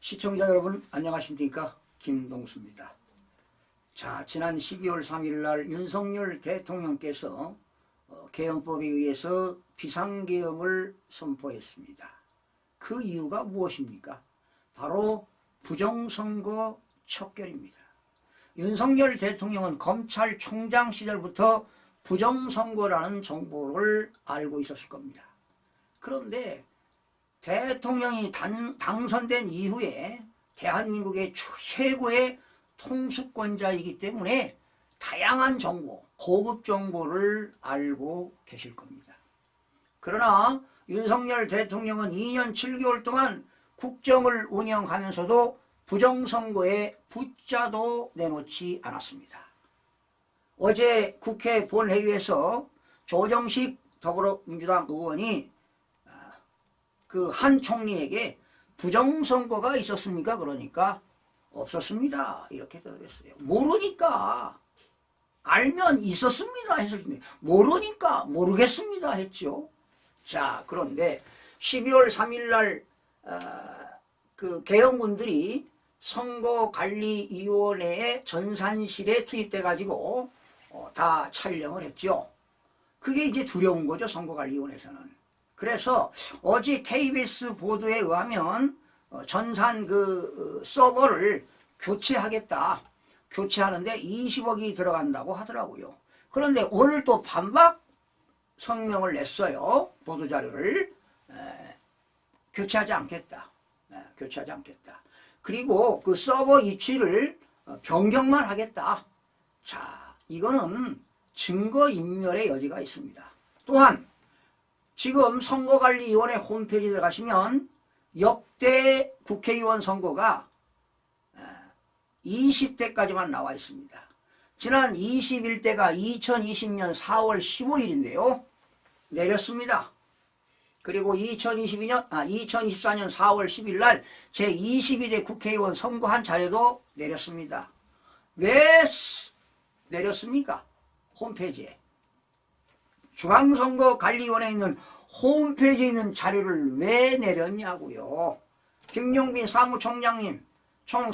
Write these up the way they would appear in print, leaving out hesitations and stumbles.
시청자 여러분 안녕하십니까? 김동수입니다. 자, 지난 12월 3일 날 윤석열 대통령께서 개헌법에 의해서 비상계엄을 선포했습니다. 그 이유가 무엇입니까? 바로 부정선거 척결입니다. 윤석열 대통령은 검찰총장 시절부터 부정선거라는 정보를 알고 있었을 겁니다. 그런데 대통령이 당선된 이후에 대한민국의 최고의 통수권자이기 때문에 다양한 정보, 고급 정보를 알고 계실 겁니다. 그러나 윤석열 대통령은 2년 7개월 동안 국정을 운영하면서도 부정선거에 붙자도 내놓지 않았습니다. 어제 국회 본회의에서 조정식 더불어민주당 의원이 그 한 총리에게 부정선거가 있었습니까? 그러니까 없었습니다. 이렇게 대답했어요. 모르니까. 알면 있었습니다 했을 때 모르니까 모르겠습니다 했죠. 자, 그런데 12월 3일 날 그 개헌군들이 선거관리위원회의 전산실에 투입돼 가지고 다 촬영을 했죠. 그게 이제 두려운 거죠, 선거관리위원회에서는. 그래서 어제 KBS 보도에 의하면 전산 서버를 교체하겠다. 교체하는데 20억이 들어간다고 하더라고요. 그런데 오늘 또 반박 성명을 냈어요. 보도자료를. 교체하지 않겠다. 교체하지 않겠다. 그리고 그 서버 위치를 변경만 하겠다. 자, 이거는 증거인멸의 여지가 있습니다. 또한 지금 선거관리위원회 홈페이지에 들어가시면 역대 국회의원 선거가 20대까지만 나와 있습니다. 지난 21대가 2020년 4월 15일인데요. 내렸습니다. 그리고 2024년 4월 10일 날 제22대 국회의원 선거한 자료도 내렸습니다. 왜 내렸습니까? 홈페이지에. 중앙선거관리위원회에 있는 홈페이지에 있는 자료를 왜 내렸냐고요. 김용빈 사무총장님,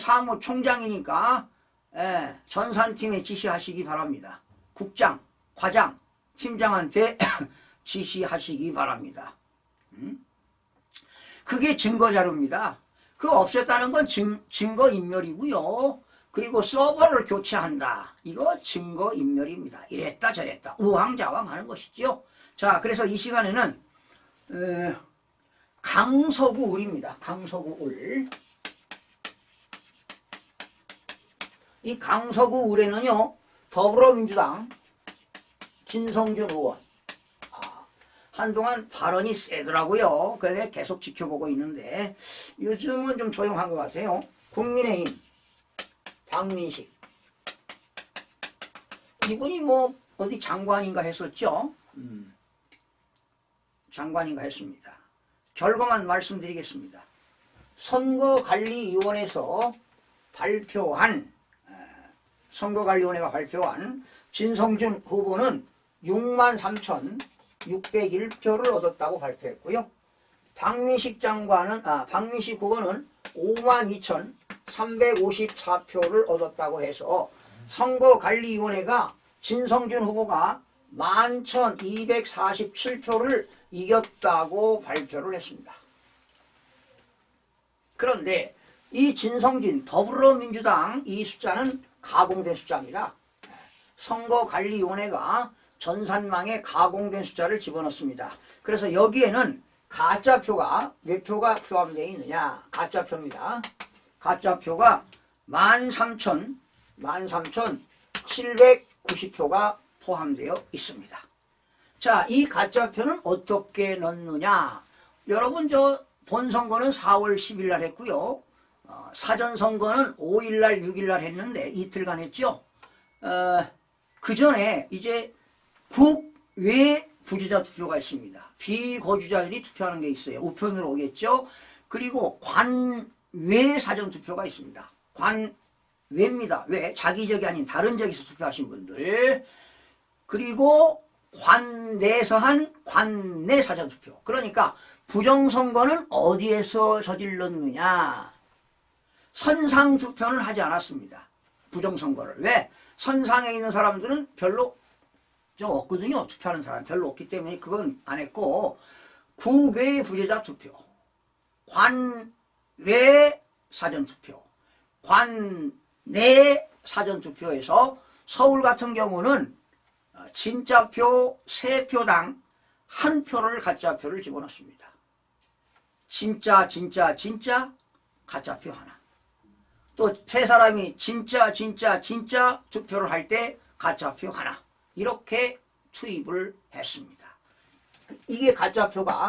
사무총장이니까 전산팀에 지시하시기 바랍니다. 국장, 과장, 팀장한테 지시하시기 바랍니다. 그게 증거자료입니다. 그거 없앴다는 건 증거인멸이고요. 그리고 서버를 교체한다. 이거 증거인멸입니다. 이랬다 저랬다 우왕좌왕하는 것이죠. 자, 그래서 이 시간에는 강서구 울입니다. 강서구 울. 이 강서구 울에는요, 더불어민주당 진성준 의원 한동안 발언이 세더라고요. 그래서 계속 지켜보고 있는데 요즘은 좀 조용한 것 같아요. 국민의힘 박민식 이분이 뭐 어디 장관인가 했었죠. 장관인가 했습니다. 결과만 말씀드리겠습니다. 선거관리위원회에서 선거관리위원회가 발표한 진성준 후보는 63,601표를 얻었다고 발표했고요. 박민식 후보는 52,354표를 얻었다고 해서 선거관리위원회가 진성준 후보가 11,247표를 이겼다고 발표를 했습니다. 그런데 이 진성준 더불어민주당 이 숫자는 가공된 숫자입니다. 선거관리위원회가 전산망에 가공된 숫자를 집어넣습니다. 그래서 여기에는 가짜표가 몇 표가 포함되어 있느냐. 가짜표입니다. 가짜표가 13,790표가 포함되어 있습니다. 자, 이 가짜표는 어떻게 넣느냐. 여러분, 본선거는 4월 10일 날 했고요. 사전선거는 5일 날 6일 날 했는데 이틀간 했죠. 그 전에 이제 국외 부주자 투표가 있습니다. 비거주자들이 투표하는 게 있어요. 우편으로 오겠죠. 그리고 관외 사전투표가 있습니다. 관외입니다. 왜? 자기 적이 아닌 다른 적에서 투표하신 분들. 그리고 관내에서 한 관내 사전투표. 그러니까 부정선거는 어디에서 저질렀느냐. 선상 투표는 하지 않았습니다. 부정선거를. 왜? 선상에 있는 사람들은 별로 좀 없거든요. 투표하는 사람 별로 없기 때문에 그건 안 했고, 구외 부재자 투표, 관외 사전투표, 관내 사전투표에서 서울 같은 경우는 진짜표 3표당 1표를 가짜표를 집어넣습니다. 진짜 가짜표 하나. 또 세 사람이 진짜 투표를 할 때 가짜표 하나. 이렇게 투입을 했습니다. 이게 가짜표가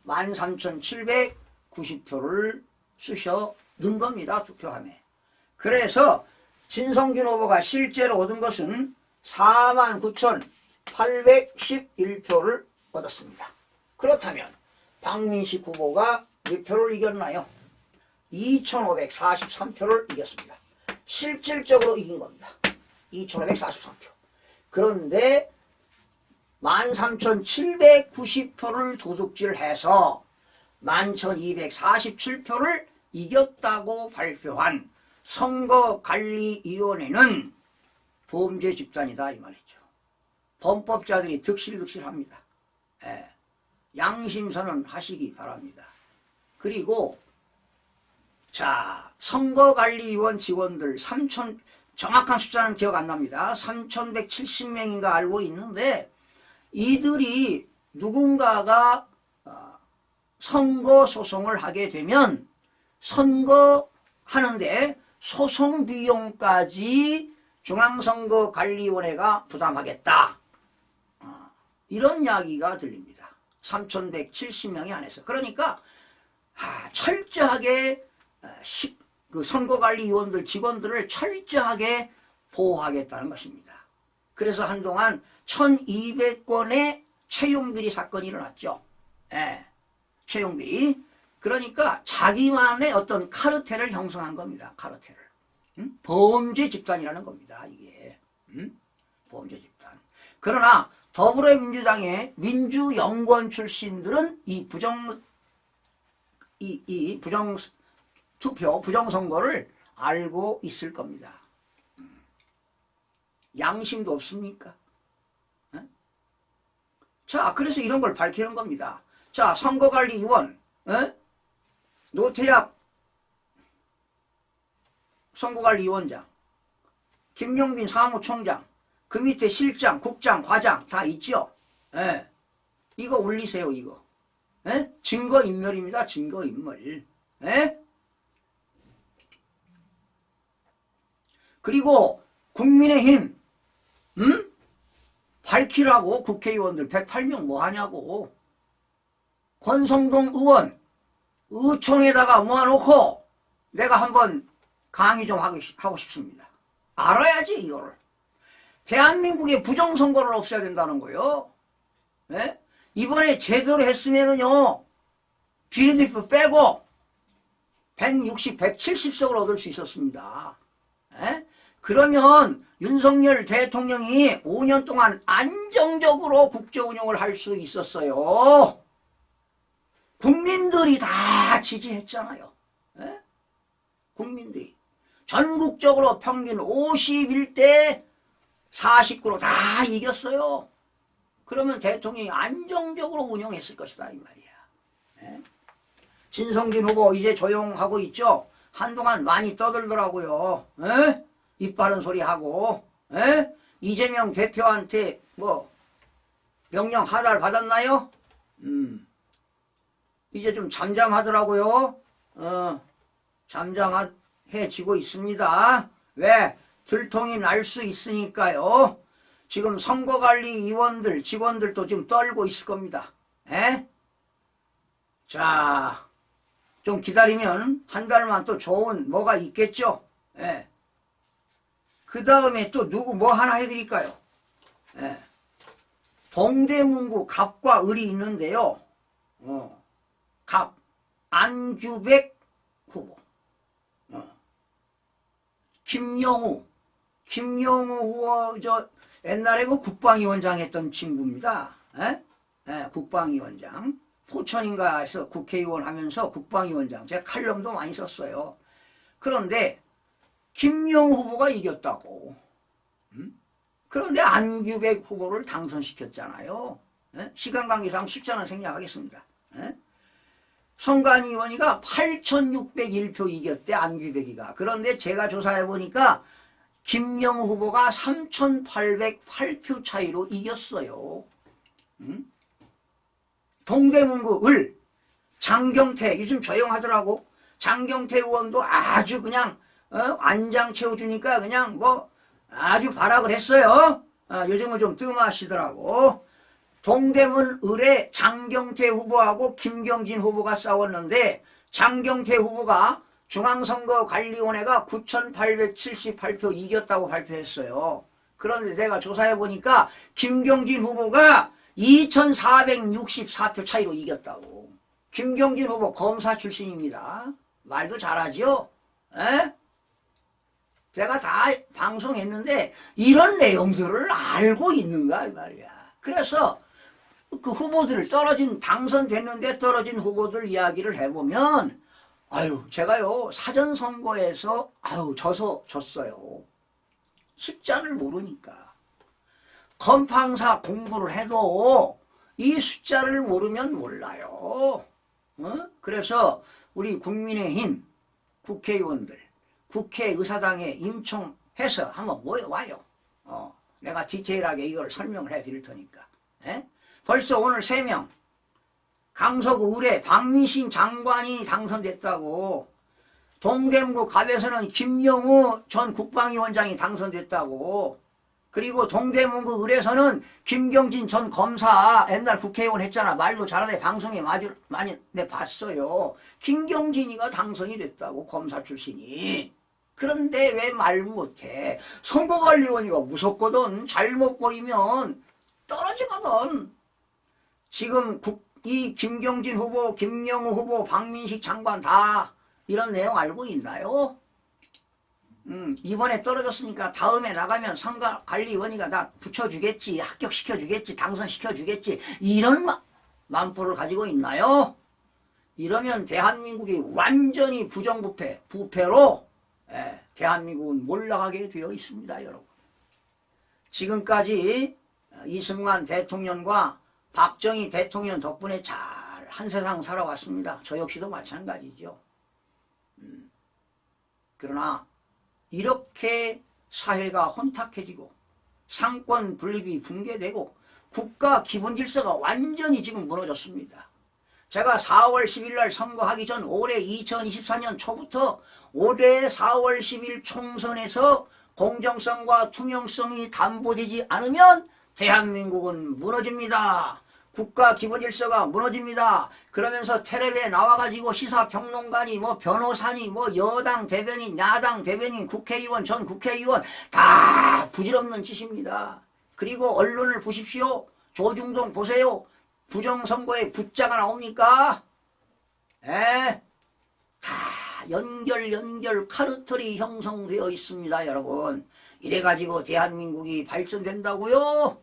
13,790표를 쑤셔 넣은 겁니다. 투표함에. 그래서 진성균 후보가 실제로 얻은 것은 49,811표를 얻었습니다. 그렇다면 박민식 후보가 몇 표를 이겼나요? 2,543표를 이겼습니다. 실질적으로 이긴 겁니다. 2,543표. 그런데 13,790표를 도둑질해서 11,247표를 이겼다고 발표한 선거관리위원회는 범죄 집단이다 이 말이죠. 범법자들이 득실합니다. 예. 양심선언 하시기 바랍니다. 그리고 자, 선거관리위원 직원들 정확한 숫자는 기억 안 납니다. 3,170명인가 알고 있는데 이들이 누군가가 선거 소송을 하게 되면 선거하는데 소송 비용까지 중앙선거관리위원회가 부담하겠다. 이런 이야기가 들립니다. 3,170명이 안에서. 그러니까 철저하게 그 선거관리위원들 직원들을 철저하게 보호하겠다는 것입니다. 그래서 한동안 1,200건의 채용비리 사건이 일어났죠. 예, 채용비리. 그러니까 자기만의 어떤 카르텔을 형성한 겁니다. 카르텔을. 범죄 집단이라는 겁니다. 이게. 범죄 집단. 그러나 더불어민주당의 민주연구원 출신들은 이 부정투표, 부정선거를 알고 있을 겁니다. 양심도 없습니까? 에? 자, 그래서 이런 걸 밝히는 겁니다. 자, 선거관리위원, 노태학 선거관리위원장, 김용빈 사무총장, 그 밑에 실장, 국장, 과장 다 있죠? 예. 이거 올리세요, 이거. 예? 증거인멸입니다, 증거인멸. 예? 그리고 국민의힘, 밝히라고 국회의원들 108명 뭐 하냐고. 권성동 의원, 의총에다가 모아놓고 내가 한번 강의 좀 하고 싶습니다. 알아야지, 이거를. 대한민국의 부정선거를 없애야 된다는 거예요. 네? 이번에 제대로 했으면은요, 비례대표 빼고 160, 170석을 얻을 수 있었습니다. 네? 그러면 윤석열 대통령이 5년 동안 안정적으로 국정 운영을 할 수 있었어요. 국민들이 다 지지했잖아요. 네? 국민들이. 전국적으로 평균 51대 49로 다 이겼어요. 그러면 대통령이 안정적으로 운영했을 것이다 이 말이야. 네? 진성진 후보 이제 조용하고 있죠. 한동안 많이 떠들더라고요. 네? 입 바른 소리 하고. 네? 이재명 대표한테 뭐 명령 하달 받았나요? 이제 좀 잠잠하더라고요. 잠잠해지고 있습니다. 왜? 들통이 날 수 있으니까요. 지금 선거관리위원들, 직원들도 지금 떨고 있을 겁니다. 에? 자, 좀 기다리면 한 달만 또 좋은 뭐가 있겠죠. 예. 그 다음에 또 누구 뭐 하나 해드릴까요? 예. 동대문구 갑과 을이 있는데요. 갑, 안규백 후보. 김영우 후보, 옛날에 그 국방위원장 했던 친구입니다. 에? 에, 국방위원장. 포천인가 해서 국회의원 하면서 국방위원장. 제가 칼럼도 많이 썼어요. 그런데 김영우 후보가 이겼다고. 그런데 안규백 후보를 당선시켰잖아요. 시간 관계상 숫자는 생략하겠습니다. 성관위원회가 8,601표 이겼대, 안규백이가. 그런데 제가 조사해보니까 김영우 후보가 3,808표 차이로 이겼어요. 동대문구 을 장경태, 요즘 조용하더라고. 장경태 의원도 아주 그냥 안장 채워주니까 그냥 뭐 아주 발악을 했어요. 요즘은 좀 뜸하시더라고. 동대문 을의 장경태 후보하고 김경진 후보가 싸웠는데 장경태 후보가 중앙선거관리위원회가 9,878표 이겼다고 발표했어요. 그런데 내가 조사해보니까 김경진 후보가 2,464표 차이로 이겼다고. 김경진 후보 검사 출신입니다. 말도 잘하죠? 에? 제가 다 방송했는데 이런 내용들을 알고 있는가 이 말이야. 그래서 그 후보들을 당선됐는데 떨어진 후보들 이야기를 해보면 제가요 사전선거에서 졌어요. 숫자를 모르니까. 건팡사 공부를 해도 이 숫자를 모르면 몰라요. 그래서 우리 국민의힘 국회의원들 국회의사당에 임청해서 한번 모여와요. 내가 디테일하게 이걸 설명을 해드릴 테니까. 벌써 오늘 3명 강서구 의뢰 박민신 장관이 당선됐다고. 동대문구 갑에서는 김영우 전 국방위원장이 당선됐다고. 그리고 동대문구 의뢰에서는 김경진 전 검사 옛날 국회의원 했잖아. 말도 잘하네. 방송에 많이 내 봤어요. 김경진이가 당선이 됐다고, 검사 출신이. 그런데 왜 말 못해? 선거관리위원회가 무섭거든. 잘못 보이면 떨어지거든. 지금 이 김경진 후보, 김영우 후보, 박민식 장관 다 이런 내용 알고 있나요? 이번에 떨어졌으니까 다음에 나가면 선거관리위원회가 다 붙여주겠지, 합격시켜주겠지, 당선시켜주겠지, 이런 만포를 가지고 있나요? 이러면 대한민국이 완전히 부정부패로 대한민국은 몰락하게 되어 있습니다, 여러분. 지금까지 이승만 대통령과 박정희 대통령 덕분에 잘 한 세상 살아왔습니다. 저 역시도 마찬가지죠. 그러나 이렇게 사회가 혼탁해지고 상권 분립이 붕괴되고 국가 기본 질서가 완전히 지금 무너졌습니다. 제가 4월 10일 날 선거하기 전 올해 2024년 초부터 올해 4월 10일 총선에서 공정성과 투명성이 담보되지 않으면 대한민국은 무너집니다. 국가 기본 질서가 무너집니다. 그러면서 텔레비에 나와가지고 시사평론가니 변호사니 여당 대변인, 야당 대변인, 국회의원, 전 국회의원 다 부질없는 짓입니다. 그리고 언론을 보십시오. 조중동 보세요. 부정선거에 부자가 나옵니까? 다 연결 카르텔이 형성되어 있습니다, 여러분. 이래가지고 대한민국이 발전된다고요?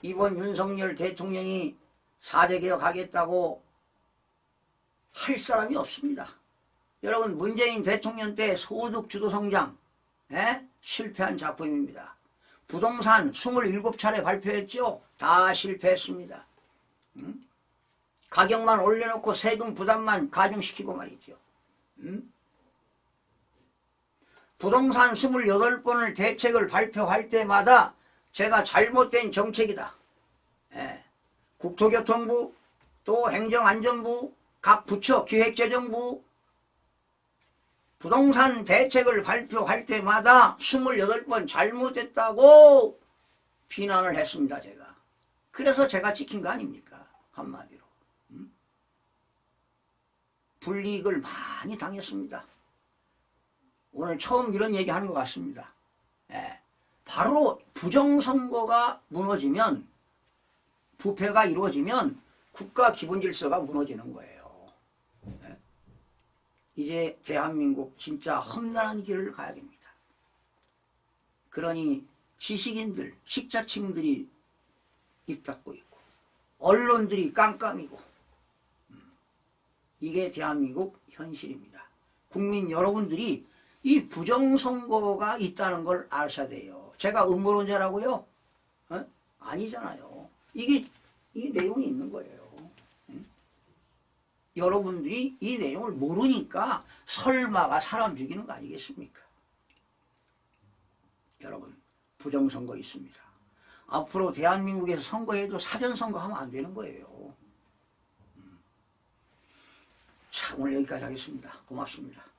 이번 윤석열 대통령이 4대 개혁하겠다고 할 사람이 없습니다. 여러분, 문재인 대통령 때 소득주도성장 실패한 작품입니다. 부동산 27차례 발표했죠. 다 실패했습니다. 가격만 올려놓고 세금 부담만 가중시키고 말이죠. 부동산 28번을 대책을 발표할 때마다 제가 잘못된 정책이다. 국토교통부, 또 행정안전부, 각 부처 기획재정부 부동산 대책을 발표할 때마다 28번 잘못됐다고 비난을 했습니다, 제가. 그래서 제가 찍힌 거 아닙니까? 한마디로. 불이익을 많이 당했습니다. 오늘 처음 이런 얘기 하는 것 같습니다. 바로 부정선거가 무너지면, 부패가 이루어지면 국가 기본 질서가 무너지는 거예요. 이제 대한민국 진짜 험난한 길을 가야 됩니다. 그러니 지식인들, 식자층들이 입 닫고 있고 언론들이 깜깜이고 이게 대한민국 현실입니다. 국민 여러분들이 이 부정선거가 있다는 걸 아셔야 돼요. 제가 음모론자라고요? 어? 아니잖아요. 이 내용이 있는 거예요. 여러분들이 이 내용을 모르니까 설마가 사람 죽이는 거 아니겠습니까? 여러분, 부정선거 있습니다. 앞으로 대한민국에서 선거해도 사전선거 하면 안 되는 거예요. 자, 오늘 여기까지 하겠습니다. 고맙습니다.